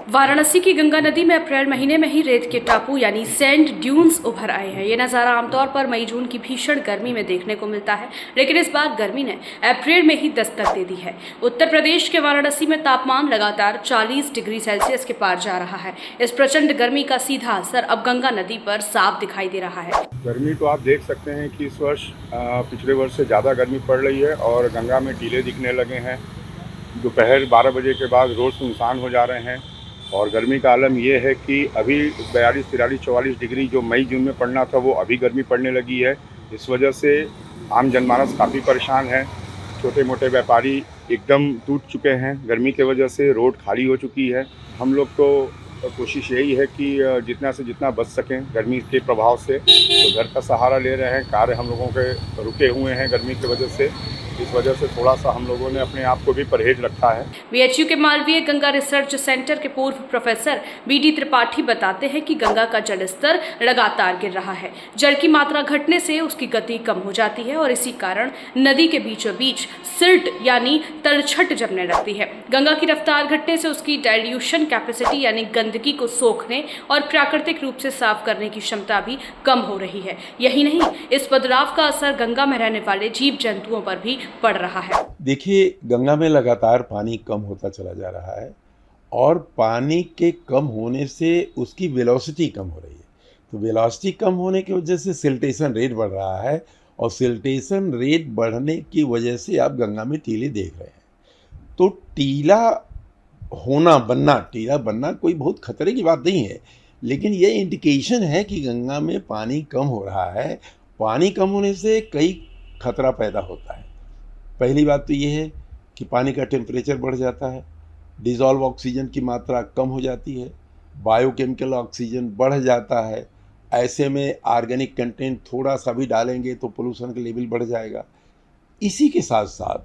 वाराणसी की गंगा नदी में अप्रैल महीने में ही रेत के टापू यानी सैंड ड्यून्स उभर आए हैं। ये नज़ारा आमतौर पर मई जून की भीषण गर्मी में देखने को मिलता है, लेकिन इस बार गर्मी ने अप्रैल में ही दस्तक दे दी है। उत्तर प्रदेश के वाराणसी में तापमान लगातार 40 डिग्री सेल्सियस के पार जा रहा है। इस प्रचंड गर्मी का सीधा असर अब गंगा नदी पर साफ दिखाई दे रहा है। गर्मी तो आप देख सकते हैं कि इस वर्ष पिछले वर्ष से ज़्यादा गर्मी पड़ रही है और गंगा में टीले दिखने लगे हैं। दोपहर 12 बजे के बाद रोड सुनसान हो जा रहे हैं और गर्मी का आलम ये है कि अभी 42, 43, 44 डिग्री जो मई जून में पड़ना था वो अभी गर्मी पड़ने लगी है। इस वजह से आम जनमानस काफ़ी परेशान है। छोटे मोटे व्यापारी एकदम टूट चुके हैं गर्मी की वजह से, रोड खाली हो चुकी है। हम लोग तो कोशिश यही है कि जितना से जितना बच सकें गर्मी के प्रभाव से, तो घर का सहारा ले रहे हैं। कार्य हम लोगों के रुके हुए हैं गर्मी की वजह से, इस वजह से थोड़ा सा हम लोगों ने अपने आप को भी परहेज रखा है। बीएचयू के मालवीय गंगा रिसर्च सेंटर के पूर्व प्रोफेसर बीडी त्रिपाठी बताते हैं कि गंगा का जलस्तर लगातार गिर रहा है। जल की मात्रा घटने से उसकी गति कम हो जाती है और इसी कारण नदी के बीचों बीच सिल्ट यानी तलछट जमने लगती है। गंगा की रफ्तार घटने से उसकी डाइल्यूशन कैपेसिटी यानी गंदगी को सोखने और प्राकृतिक रूप से साफ करने की क्षमता भी कम हो रही है। यही नहीं, इस बदलाव का असर गंगा में रहने वाले जीव जंतुओं पर भी पड़ रहा है। देखिए, गंगा में लगातार पानी कम होता चला जा रहा है और पानी के कम होने से उसकी वेलोसिटी कम हो रही है। तो वेलोसिटी कम होने की वजह से सिल्टेशन रेट बढ़ रहा है और सिल्टेशन रेट बढ़ने की वजह से आप गंगा में टीले देख रहे हैं। तो टीला बनना कोई बहुत खतरे की बात नहीं है, लेकिन ये इंडिकेशन है कि गंगा में पानी कम हो रहा है। पानी कम होने से कई खतरा पैदा होता है। पहली बात तो ये है कि पानी का टेम्परेचर बढ़ जाता है, डिज़ोल्व ऑक्सीजन की मात्रा कम हो जाती है, बायोकेमिकल ऑक्सीजन बढ़ जाता है। ऐसे में ऑर्गेनिक कंटेंट थोड़ा सा भी डालेंगे तो पोल्यूशन का लेवल बढ़ जाएगा। इसी के साथ साथ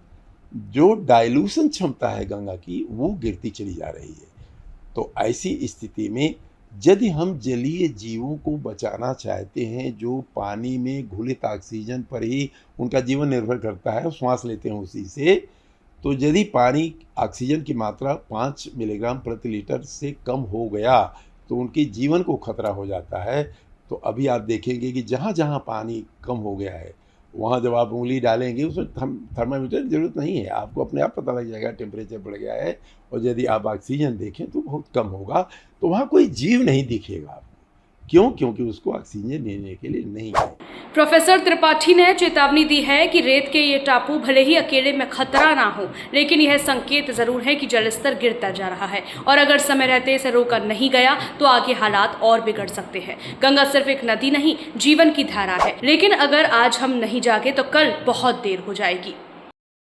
जो डाइल्यूशन क्षमता है गंगा की वो गिरती चली जा रही है। तो ऐसी स्थिति में यदि हम जलीय जीवों को बचाना चाहते हैं, जो पानी में घुलित ऑक्सीजन पर ही उनका जीवन निर्भर करता है और श्वास लेते हैं उसी से, तो यदि पानी ऑक्सीजन की मात्रा 5 मिलीग्राम प्रति लीटर से कम हो गया तो उनके जीवन को खतरा हो जाता है। तो अभी आप देखेंगे कि जहाँ जहाँ पानी कम हो गया है वहाँ जब आप उंगली डालेंगे उसमें थर्मामीटर की ज़रूरत नहीं है, आपको अपने आप पता लग जाएगा टेम्परेचर बढ़ गया है। और यदि आप ऑक्सीजन देखें तो बहुत कम होगा, तो वहाँ कोई जीव नहीं दिखेगा आपको। क्यों? क्योंकि उसको ऑक्सीजन लेने के लिए नहीं है। प्रोफेसर त्रिपाठी ने चेतावनी दी है कि रेत के ये टापू भले ही अकेले में खतरा ना हो, लेकिन यह संकेत जरूर है कि जलस्तर गिरता जा रहा है और अगर समय रहते इसे रोका नहीं गया तो आगे हालात और बिगड़ सकते हैं। गंगा सिर्फ एक नदी नहीं, जीवन की धारा है, लेकिन अगर आज हम नहीं जागे तो कल बहुत देर हो जाएगी।